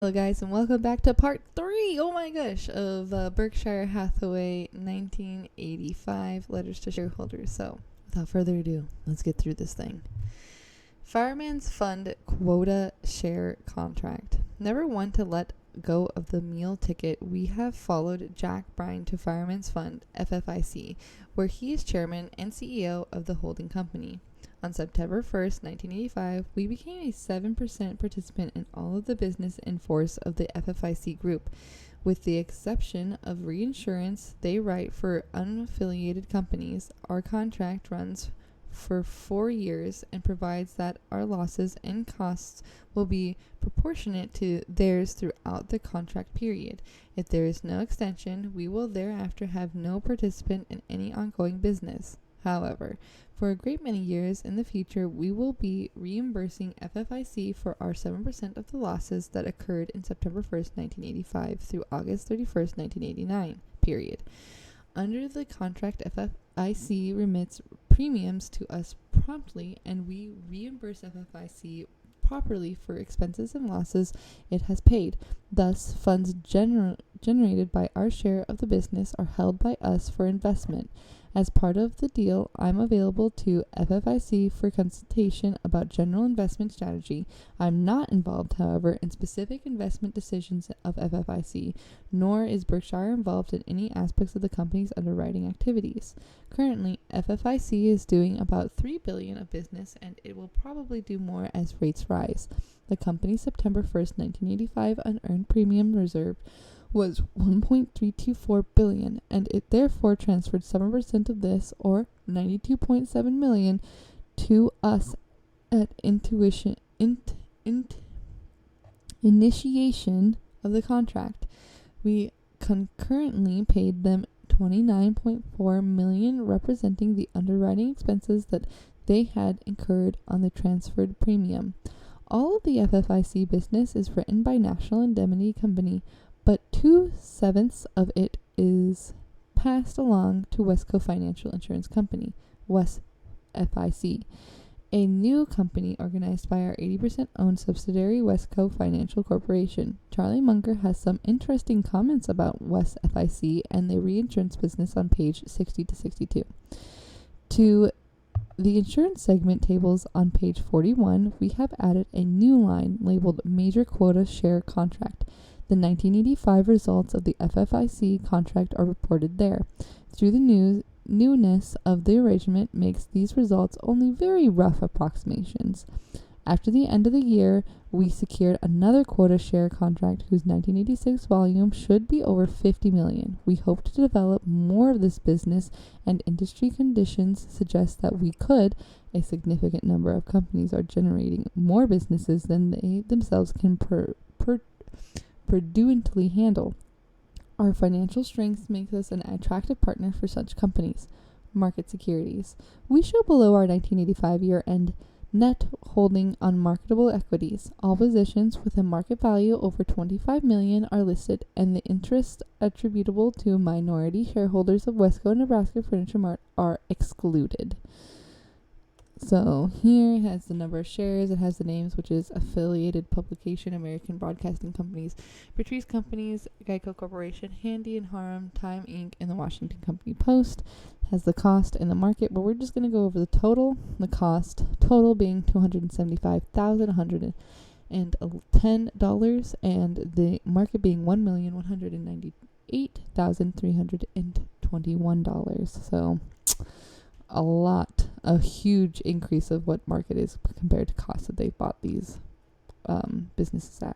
Hello, guys, and welcome back to part 3, oh my gosh, of Berkshire Hathaway 1985 Letters to Shareholders. So, without further ado, let's get through this thing. Fireman's Fund Quota Share Contract. Never one to let go of the meal ticket, we have followed Jack Bryan to Fireman's Fund, FFIC, where he is chairman and CEO of the holding company. On September 1st, 1985, we became a 7% participant in all of the business in force of the FFIC group. With the exception of reinsurance they write for unaffiliated companies, our contract runs for 4 years and provides that our losses and costs will be proportionate to theirs throughout the contract period. If there is no extension, we will thereafter have no participant in any ongoing business. However, for a great many years in the future, we will be reimbursing FFIC for our 7% of the losses that occurred in September 1st, 1985 through August 31st, 1989, period. Under the contract, FFIC remits premiums to us promptly, and we reimburse FFIC properly for expenses and losses it has paid. Thus, funds generated by our share of the business are held by us for investment. As part of the deal, I'm available to FFIC for consultation about general investment strategy. I'm not involved, however, in specific investment decisions of FFIC, nor is Berkshire involved in any aspects of the company's underwriting activities. Currently, FFIC is doing about $3 billion of business, and it will probably do more as rates rise. The company's September 1st, 1985 unearned premium reserve was $1.324 billion, and it therefore transferred 7% of this, or $92.7 million, to us at initiation of the contract. We concurrently paid them $29.4 million, representing the underwriting expenses that they had incurred on the transferred premium. All of the FFIC business is written by National Indemnity Company, but 2/7 of it is passed along to Wesco Financial Insurance Company, WesFIC, a new company organized by our 80% owned subsidiary Wesco Financial Corporation. Charlie Munger has some interesting comments about WesFIC and the reinsurance business on page 60 to 62. To the insurance segment tables on page 41, we have added a new line labeled Major Quota Share Contract. The 1985 results of the FFIC contract are reported there. Through the newness of the arrangement makes these results only very rough approximations. After the end of the year, we secured another quota share contract whose 1986 volume should be over $50 million. We hope to develop more of this business, and industry conditions suggest that we could. A significant number of companies are generating more businesses than they themselves can prudently handle. Our financial strength makes us an attractive partner for such companies. Market securities. We show below our 1985 year-end net holding on marketable equities. All positions with a market value over $25 million are listed, and the interest attributable to minority shareholders of Wesco Nebraska Furniture Mart are excluded. So here it has the number of shares, it has the names, which is Affiliated Publication, American Broadcasting Companies, Patrice Companies, Geico Corporation, Handy and Harum, Time Inc., and the Washington Company Post. It has the cost and the market, but we're just going to go over the total. The cost total being $275,110, and the market being $1,198,321. So a huge increase of what market is compared to cost that they bought these businesses at.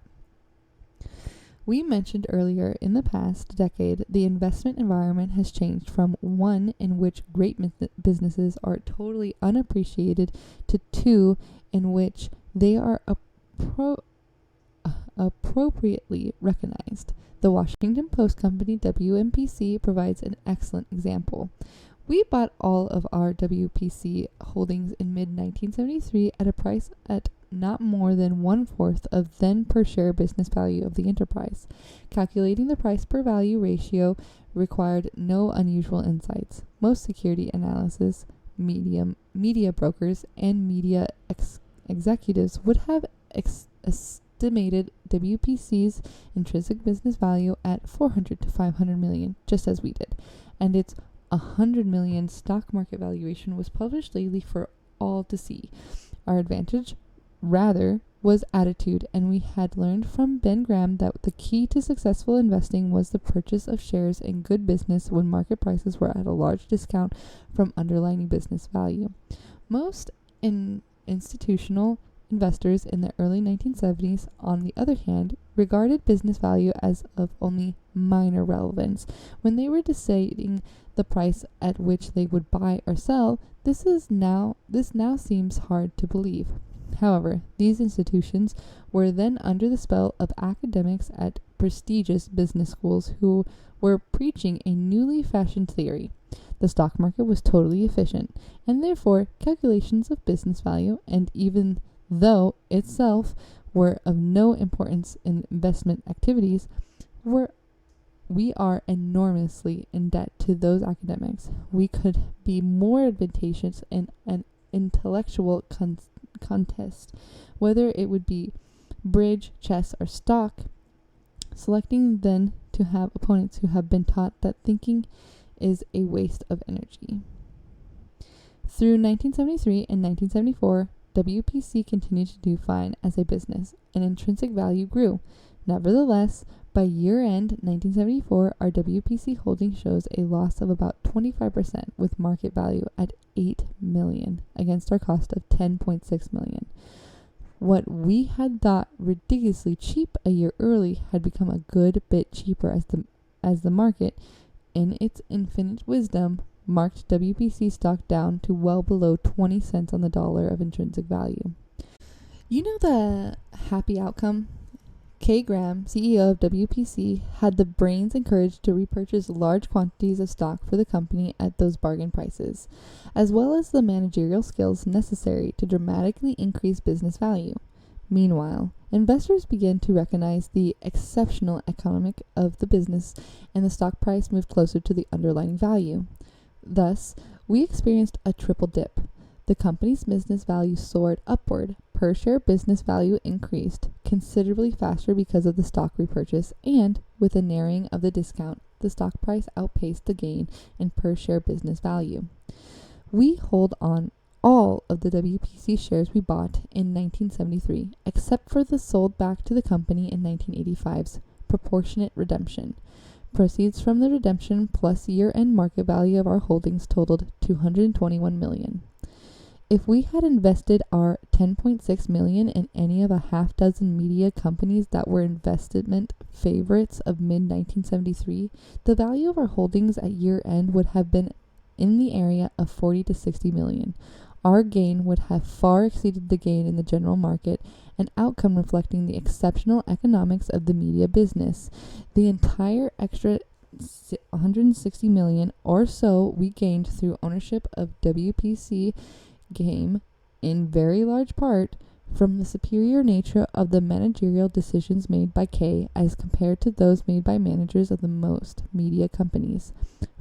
We mentioned earlier in the past decade, the investment environment has changed from one in which great businesses are totally unappreciated to two in which they are appropriately recognized. The Washington Post Company, WMPC, provides an excellent example. We bought all of our WPC holdings in mid-1973 at a price at not more than 1/4 of then per share business value of the enterprise. Calculating the price per value ratio required no unusual insights. Most security analysis, media brokers, and media executives would have estimated WPC's intrinsic business value at 400 to 500 million, just as we did. And its 100 million stock market valuation was published lately for all to see. Our advantage, rather, was attitude, and we had learned from Ben Graham that the key to successful investing was the purchase of shares in good business when market prices were at a large discount from underlying business value. Most institutional investors in the early 1970s, on the other hand, regarded business value as of only minor relevance. When they were deciding the price at which they would buy or sell, this now seems hard to believe. However, these institutions were then under the spell of academics at prestigious business schools who were preaching a newly fashioned theory. The stock market was totally efficient, and therefore calculations of business value, and even though itself were of no importance in investment activities, we are enormously in debt to those academics. We could be more advantageous in an intellectual contest, whether it would be bridge, chess, or stock, selecting then to have opponents who have been taught that thinking is a waste of energy. Through 1973 and 1974, WPC continued to do fine as a business, and intrinsic value grew. Nevertheless, by year-end 1974, our WPC holding shows a loss of about 25%, with market value at $8 million against our cost of $10.6 million. What we had thought ridiculously cheap a year early had become a good bit cheaper as the market, in its infinite wisdom, marked WPC stock down to well below 20 cents on the dollar of intrinsic value. You know the happy outcome? Kay Graham, CEO of WPC, had the brains and courage to repurchase large quantities of stock for the company at those bargain prices, as well as the managerial skills necessary to dramatically increase business value. Meanwhile, investors began to recognize the exceptional economic of the business, and the stock price moved closer to the underlying value. Thus, we experienced a triple dip. The company's business value soared upward, per share business value increased considerably faster because of the stock repurchase, and with a narrowing of the discount, the stock price outpaced the gain in per share business value. We hold on all of the WPC shares we bought in 1973, except for the sold back to the company in 1985's proportionate redemption. Proceeds from the redemption plus year-end market value of our holdings totaled $221 million. If we had invested our $10.6 million in any of a half dozen media companies that were investment favorites of mid-1973, the value of our holdings at year-end would have been in the area of 40 to 60 million. Our gain would have far exceeded the gain in the general market, an outcome reflecting the exceptional economics of the media business. The entire extra 160 million or so we gained through ownership of WPC came, in very large part, from the superior nature of the managerial decisions made by Kay as compared to those made by managers of the most media companies.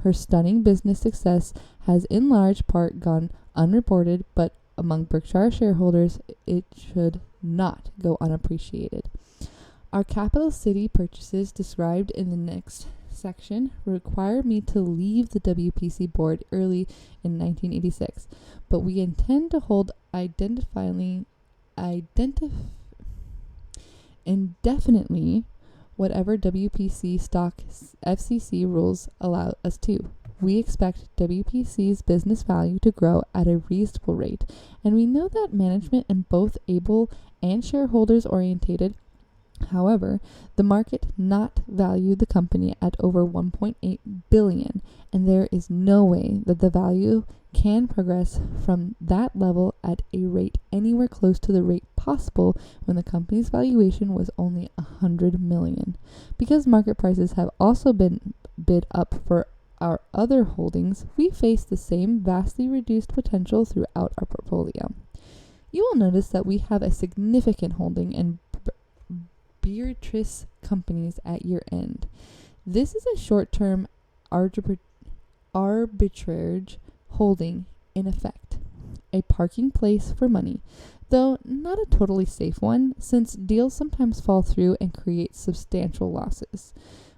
Her stunning business success has in large part gone unreported, but among Berkshire shareholders, it should not go unappreciated. Our capital city purchases described in the next section require me to leave the WPC board early in 1986, but we intend to hold indefinitely whatever WPC stock FCC rules allow us to. We expect WPC's business value to grow at a reasonable rate, and we know that management is both able and shareholders orientated. However, the market not valued the company at over 1.8 billion, and there is no way that the value can progress from that level at a rate anywhere close to the rate possible when the company's valuation was only 100 million. Because market prices have also been bid up for our other holdings, we face the same vastly reduced potential throughout our portfolio. You will notice that we have a significant holding in Beatrice companies at year end. This is a short-term arbitrage holding, in effect, a parking place for money. though not a totally safe one, since deals sometimes fall through and create substantial losses.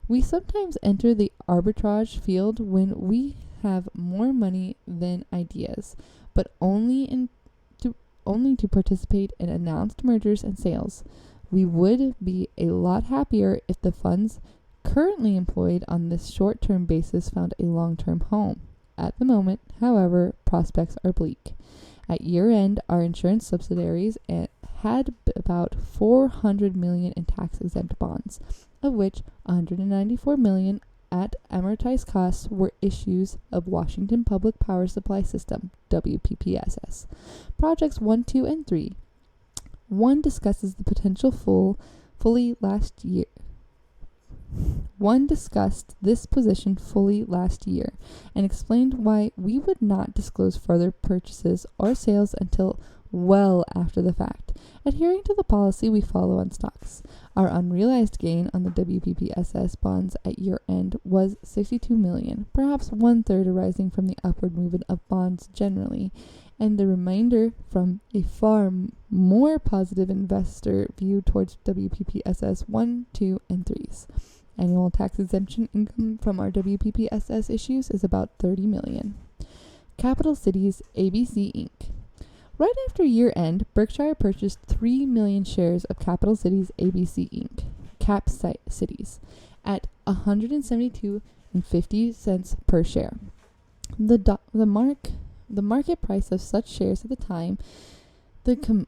We sometimes enter the arbitrage field when we have more money than ideas, but only to participate in announced mergers and sales. We would be a lot happier if the funds currently employed on this short-term basis found a long-term home. At the moment, however, prospects are bleak. At year-end, our insurance subsidiaries had about $400 million in tax-exempt bonds, of which $194 million at amortized costs were issues of Washington Public Power Supply System, WPPSS. Projects 1, 2, and 3. 1 discusses the potential fully last year. One discussed this position fully last year and explained why we would not disclose further purchases or sales until well after the fact, adhering to the policy we follow on stocks. Our unrealized gain on the WPPSS bonds at year-end was $62 million, perhaps 1/3 arising from the upward movement of bonds generally, and the remainder from a far more positive investor view towards WPPSS 1, 2, and 3s. Annual tax exemption income from our WPPSS issues is about $30 million. Capital Cities ABC Inc. Right after year-end, Berkshire purchased 3 million shares of Capital Cities ABC Inc., Cap Cities, at $172.50 per share. The market price of such shares at the time, the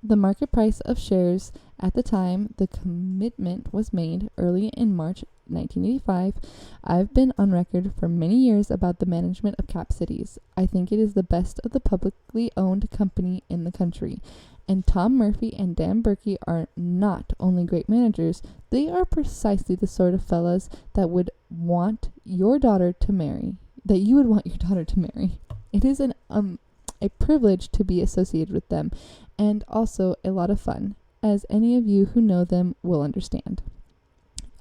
market price of shares at the time the commitment was made, early in March 1985. I've been on record for many years about the management of Cap Cities. I think it is the best of the publicly owned company in the country. And Tom Murphy and Dan Berkey are not only great managers, they are precisely the sort of fellas that would want your daughter to marry. It is a privilege to be associated with them, and also a lot of fun, as any of you who know them will understand.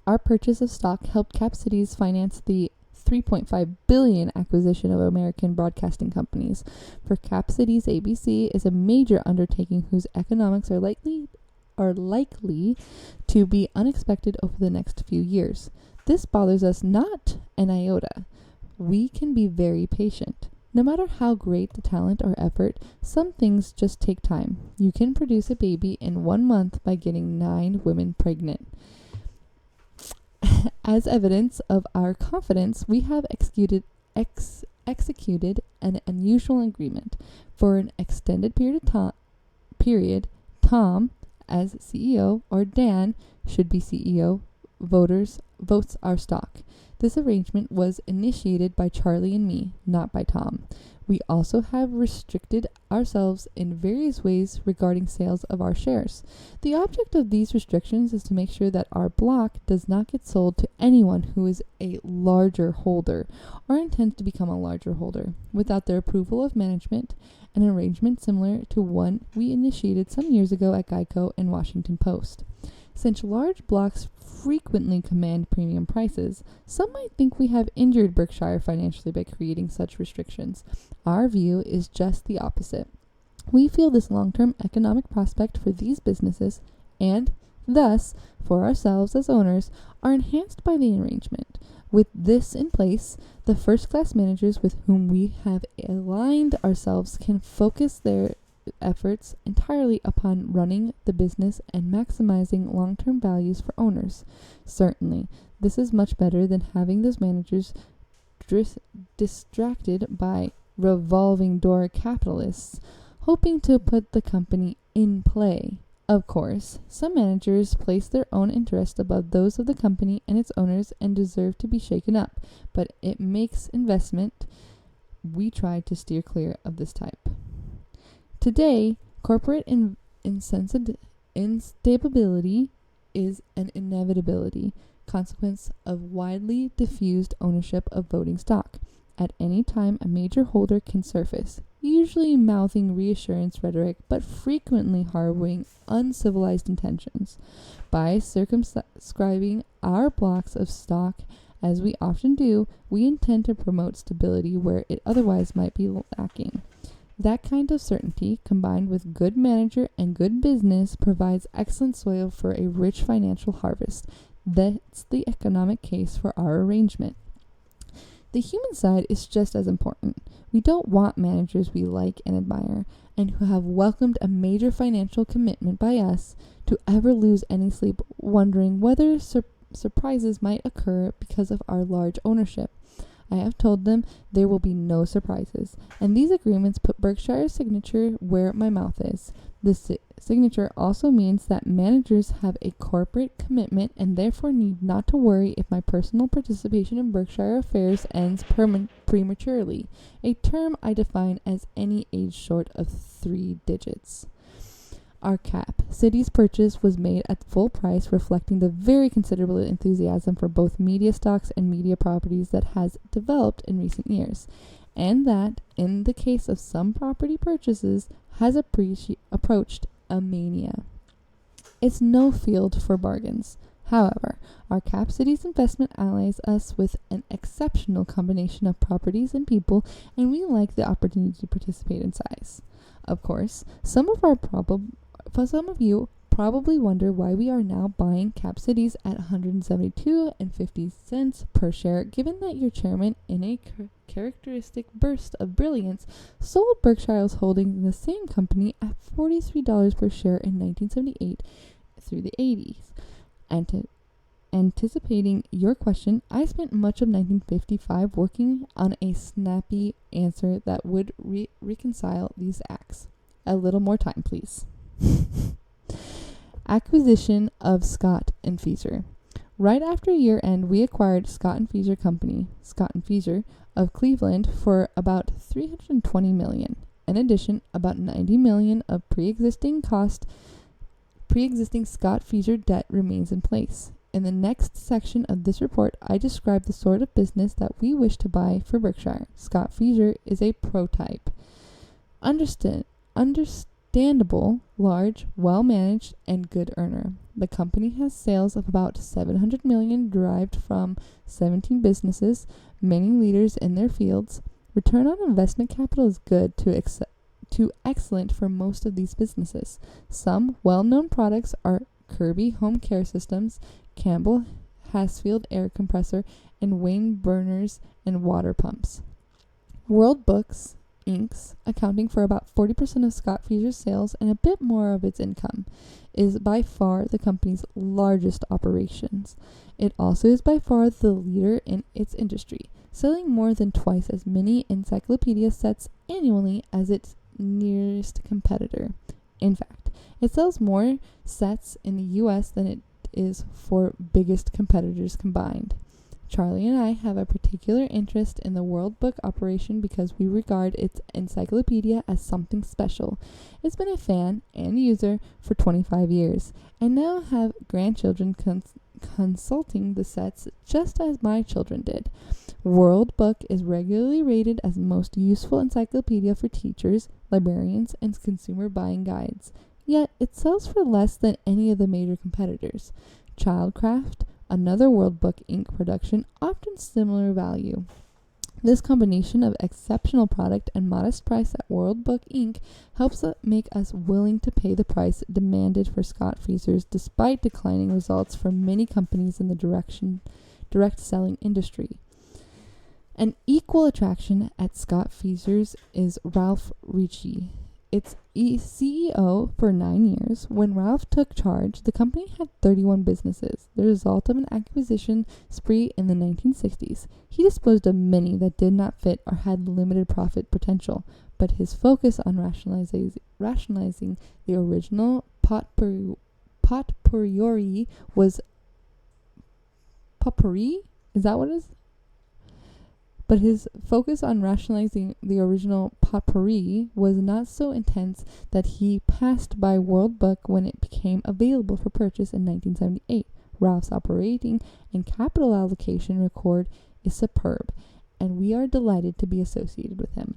Our purchase of stock helped Cap Cities finance the $3.5 billion acquisition of American broadcasting companies. For Cap Cities ABC is a major undertaking whose economics are likely to be unexpected over the next few years. This bothers us not an iota. We can be very patient. No matter how great the talent or effort, some things just take time. You can produce a baby in 1 month by getting 9 women pregnant. As evidence of our confidence, we have executed an unusual agreement. For an extended period, Tom, as CEO, or Dan, should be CEO, votes our stock. This arrangement was initiated by Charlie and me, not by Tom. We also have restricted ourselves in various ways regarding sales of our shares. The object of these restrictions is to make sure that our block does not get sold to anyone who is a larger holder or intends to become a larger holder without their approval of management, an arrangement similar to one we initiated some years ago at Geico and Washington Post. Since large blocks frequently command premium prices, some might think we have injured Berkshire financially by creating such restrictions. Our view is just the opposite. We feel this long-term economic prospect for these businesses, and thus for ourselves as owners, are enhanced by the arrangement. With this in place, the first-class managers with whom we have aligned ourselves can focus their efforts entirely upon running the business and maximizing long-term values for owners. Certainly, this is much better than having those managers distracted by revolving door capitalists hoping to put the company in play. Of course, some managers place their own interest above those of the company and its owners and deserve to be shaken up, but it makes investment. We try to steer clear of this type. Today, corporate instability is an inevitability, consequence of widely diffused ownership of voting stock. At any time, a major holder can surface, usually mouthing reassurance rhetoric, but frequently harboring uncivilized intentions. By circumscribing our blocks of stock, as we often do, we intend to promote stability where it otherwise might be lacking. That kind of certainty, combined with good manager and good business, provides excellent soil for a rich financial harvest. That's the economic case for our arrangement. The human side is just as important. We don't want managers we like and admire, and who have welcomed a major financial commitment by us, to ever lose any sleep wondering whether surprises might occur because of our large ownership. I have told them there will be no surprises, and these agreements put Berkshire's signature where my mouth is. This signature also means that managers have a corporate commitment and therefore need not to worry if my personal participation in Berkshire affairs ends prematurely, a term I define as any age short of 3 digits. Our Cap City's purchase was made at full price, reflecting the very considerable enthusiasm for both media stocks and media properties that has developed in recent years, and that, in the case of some property purchases, has approached a mania. It's no field for bargains. However, our Cap City's investment allies us with an exceptional combination of properties and people, and we like the opportunity to participate in size. Of course, some of you probably wonder why we are now buying Cap Cities at $172.50 per share, given that your chairman, in a characteristic burst of brilliance, sold Berkshire's holdings in the same company at $43 per share in 1978 through the 80s. Anticipating your question, I spent much of 1955 working on a snappy answer that would reconcile these acts. A little more time, please. Acquisition of Scott & Fieser. Right after year-end, we acquired Scott & Fieser Company, Scott & Fieser, of Cleveland for about $320 million. In addition, about $90 million of pre-existing Scott Fieser debt remains in place. In the next section of this report, I describe the sort of business that we wish to buy for Berkshire. Scott Fieser is a prototype. Understandable, large, well-managed, and good earner. The company has sales of about $700 million derived from 17 businesses, many leaders in their fields. Return on investment capital is good to excellent for most of these businesses. Some well-known products are Kirby Home Care Systems, Campbell Hasfield Air Compressor, and Wayne Burners and Water Pumps. World Books Inc., accounting for about 40% of Scott Fieser's sales and a bit more of its income, is by far the company's largest operations. It also is by far the leader in its industry, selling more than twice as many encyclopedia sets annually as its nearest competitor. In fact, it sells more sets in the U.S. than it is for biggest competitors combined. Charlie and I have a particular interest in the World Book operation because we regard its encyclopedia as something special. It's been a fan and user for 25 years, and now have grandchildren consulting the sets just as my children did. World Book is regularly rated as the most useful encyclopedia for teachers, librarians, and consumer buying guides. Yet it sells for less than any of the major competitors. Childcraft, another World Book Inc. production, often similar value. This combination of exceptional product and modest price at World Book Inc. helps make us willing to pay the price demanded for Scott Fieser's, despite declining results for many companies in the direct selling industry. An equal attraction at Scott Fieser's is Ralph Ricci, its CEO for 9 years. When Ralph took charge, the company had 31 businesses, the result of an acquisition spree in the 1960s. He disposed of many that did not fit or had limited profit potential, but his focus on rationalizing the original potpourri was potpourri? Is that what it is? But his focus on rationalizing the original potpourri was not so intense that he passed by World Book when it became available for purchase in 1978. Ralph's operating and capital allocation record is superb, and we are delighted to be associated with him.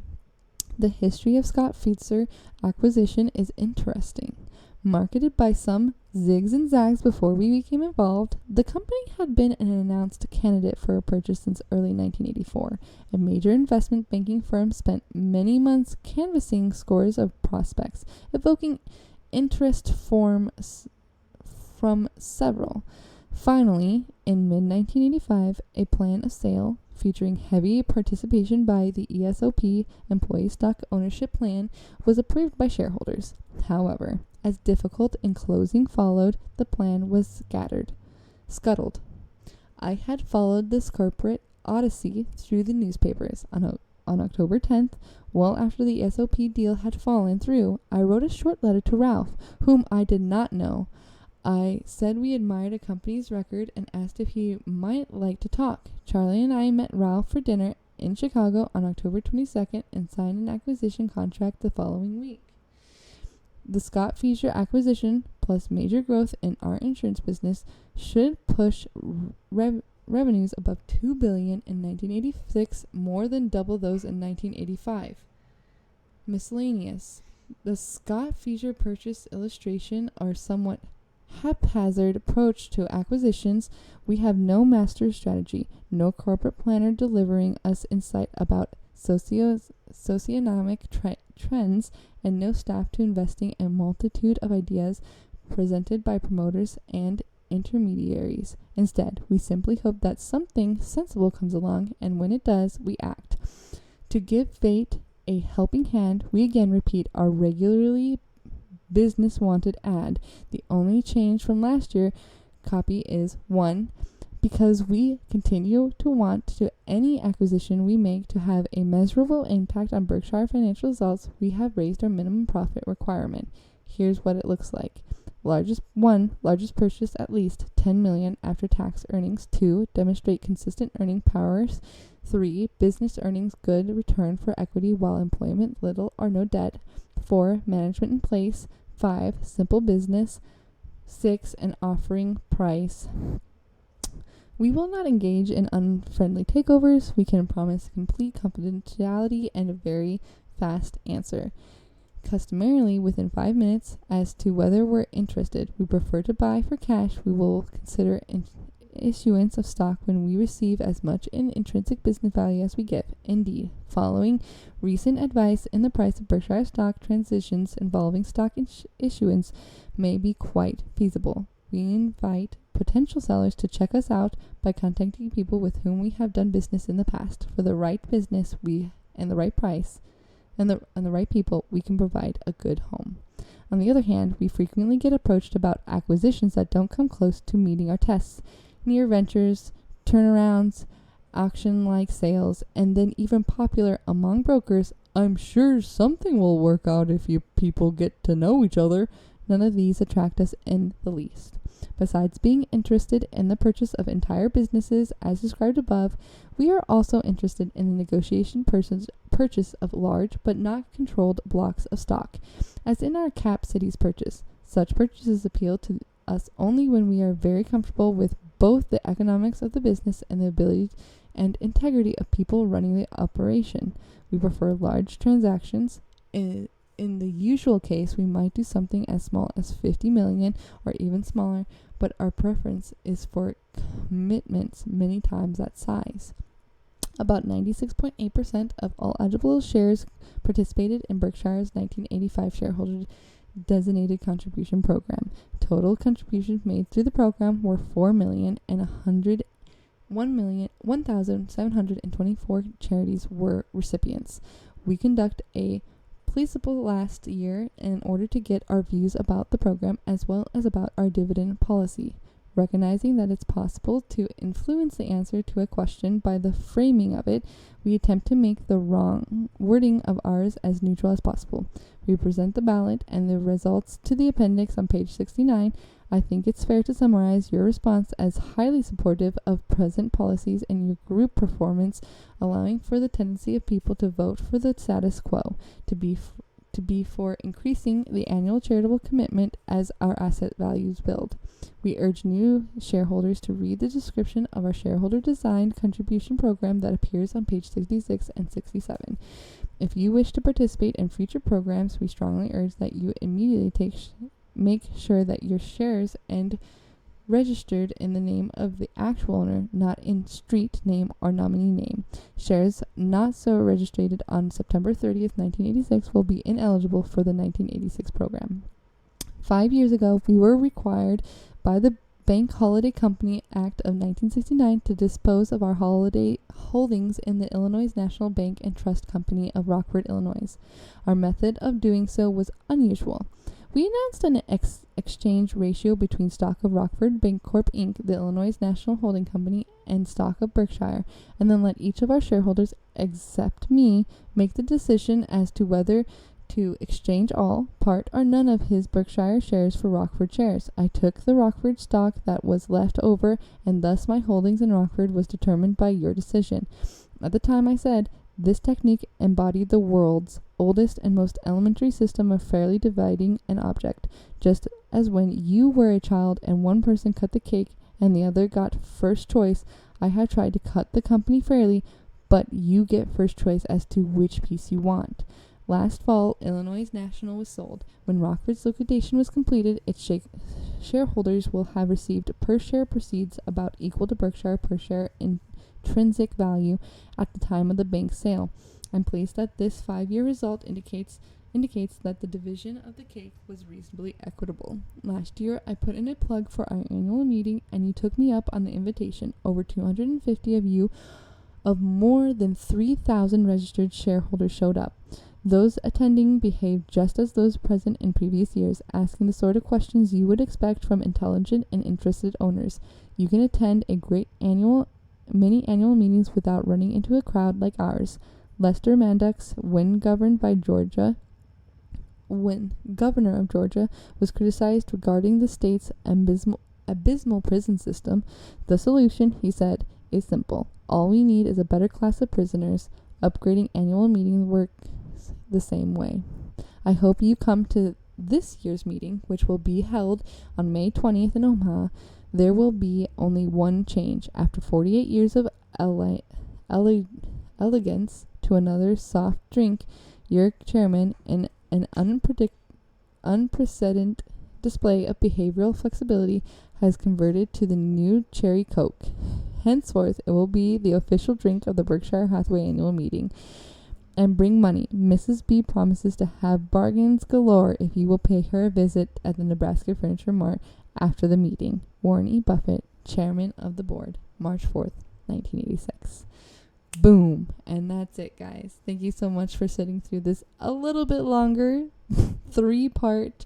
The history of Scott Fieser acquisition is interesting. Marketed by some zigs and zags before we became involved, the company had been an announced candidate for a purchase since early 1984. A major investment banking firm spent many months canvassing scores of prospects, evoking interest from several. Finally, in mid-1985, a plan of sale featuring heavy participation by the ESOP Employee Stock Ownership Plan was approved by shareholders. However, as difficult in closing followed, the plan was scuttled. I had followed this corporate odyssey through the newspapers. On October 10th, well after the ESOP deal had fallen through, I wrote a short letter to Ralph, whom I did not know. I said we admired a company's record and asked if he might like to talk. Charlie and I met Ralph for dinner in Chicago on October 22nd and signed an acquisition contract the following week. The Scott Fisher acquisition, plus major growth in our insurance business, should push revenues above $2 billion in 1986, more than double those in 1985. Miscellaneous. The Scott Fisher purchase illustration are somewhat haphazard approach to acquisitions. We have no master strategy, no corporate planner delivering us insight about socioeconomic trends, and no staff to investing a multitude of ideas presented by promoters and intermediaries. Instead, we simply hope that something sensible comes along, and when it does, we act. To give fate a helping hand, we again repeat our regularly business wanted ad. The only change from last year copy is 1. Because we continue to want to any acquisition we make to have a measurable impact on Berkshire financial results, we have raised our minimum profit requirement. Here's what it looks like. Largest purchase at least $10 million after tax earnings. 2. Demonstrate consistent earning powers. 3. Business earnings good return for equity while employment little or no debt. 4. Management in place. 5. Simple business. 6. An offering price. We will not engage in unfriendly takeovers. We can promise complete confidentiality and a very fast answer, customarily within 5 minutes, as to whether we're interested. We prefer to buy for cash. We will consider issuance of stock when we receive as much in intrinsic business value as we give. Indeed, following recent advice in the price of Berkshire stock, transitions involving stock issuance may be quite feasible. We invite potential sellers to check us out by contacting people with whom we have done business in the past. For the right business and the right price and the right people, we can provide a good home. On the other hand, we frequently get approached about acquisitions that don't come close to meeting our tests. Near ventures, turnarounds, auction-like sales, and then even popular among brokers, I'm sure something will work out if you people get to know each other. None of these attract us in the least. Besides being interested in the purchase of entire businesses, as described above, we are also interested in the negotiation purchase of large but not controlled blocks of stock, as in our Cap Cities purchase. Such purchases appeal to us only when we are very comfortable with both the economics of the business and the ability and integrity of people running the operation. We prefer large transactions. In the usual case, we might do something as small as $50 million or even smaller, but our preference is for commitments many times that size. About 96.8% of all eligible shares participated in Berkshire's 1985 shareholder designated contribution program. Total contributions made through the program were $4 million, and 1,724 charities were recipients. We conduct a pleasable last year in order to get our views about the program as well as about our dividend policy. Recognizing that it's possible to influence the answer to a question by the framing of it, we attempt to make the wrong wording of ours as neutral as possible. We present the ballot and the results to the appendix on page 69. I think it's fair to summarize your response as highly supportive of present policies and your group performance, allowing for the tendency of people to vote for the status quo, to be for increasing the annual charitable commitment as our asset values build. We urge new shareholders to read the description of our shareholder-designed contribution program that appears on page 66 and 67. If you wish to participate in future programs, we strongly urge that you immediately take make sure that your shares and registered in the name of the actual owner, not in street name or nominee name. Shares not so registered on September 30th, 1986 will be ineligible for the 1986 program. 5 years ago, we were required by the Bank Holiday Company Act of 1969 to dispose of our holiday holdings in the Illinois National Bank and Trust Company of Rockford, Illinois. Our method of doing so was unusual. We announced an exchange ratio between stock of Rockford Bancorp Inc., the Illinois National Holding Company, and stock of Berkshire, and then let each of our shareholders, except me, make the decision as to whether to exchange all, part, or none of his Berkshire shares for Rockford shares. I took the Rockford stock that was left over, and thus my holdings in Rockford was determined by your decision. At the time I said, this technique embodied the world's oldest and most elementary system of fairly dividing an object, just as when you were a child and one person cut the cake and the other got first choice. I have tried to cut the company fairly, but you get first choice as to which piece you want. Last fall, Illinois National was sold. When Rockford's liquidation was completed, its shareholders will have received per share proceeds about equal to Berkshire per share intrinsic value at the time of the bank sale. I'm pleased that this 5-year result indicates that the division of the cake was reasonably equitable. Last year, I put in a plug for our annual meeting, and you took me up on the invitation. Over 250 of you, of more than 3,000 registered shareholders, showed up. Those attending behaved just as those present in previous years, asking the sort of questions you would expect from intelligent and interested owners. You can attend many annual meetings without running into a crowd like ours. Lester Maddox, when governor of Georgia, was criticized regarding the state's abysmal prison system. The solution, he said, is simple. All we need is a better class of prisoners. Upgrading annual meetings works the same way. I hope you come to this year's meeting, which will be held on May 20th in Omaha. There will be only one change. After 48 years of elegance to another soft drink, your chairman, in an unprecedented display of behavioral flexibility, has converted to the new cherry Coke. Henceforth, it will be the official drink of the Berkshire Hathaway annual meeting. And bring money. Mrs. B promises to have bargains galore if you will pay her a visit at the Nebraska Furniture Mart after the meeting. Warren E. Buffett, Chairman of the Board, March 4th, 1986. Boom. And that's it, guys. Thank you so much for sitting through this a little bit longer 3-part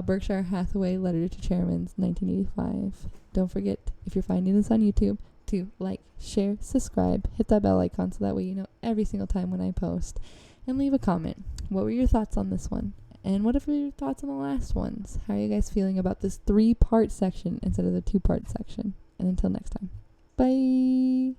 Berkshire Hathaway Letter to Chairman's 1985. Don't forget, if you're finding this on YouTube, to like, share, subscribe, hit that bell icon so that way you know every single time when I post, and leave a comment. What were your thoughts on this one? And what are your thoughts on the last ones? How are you guys feeling about this 3-part section instead of the 2-part section? And until next time, bye!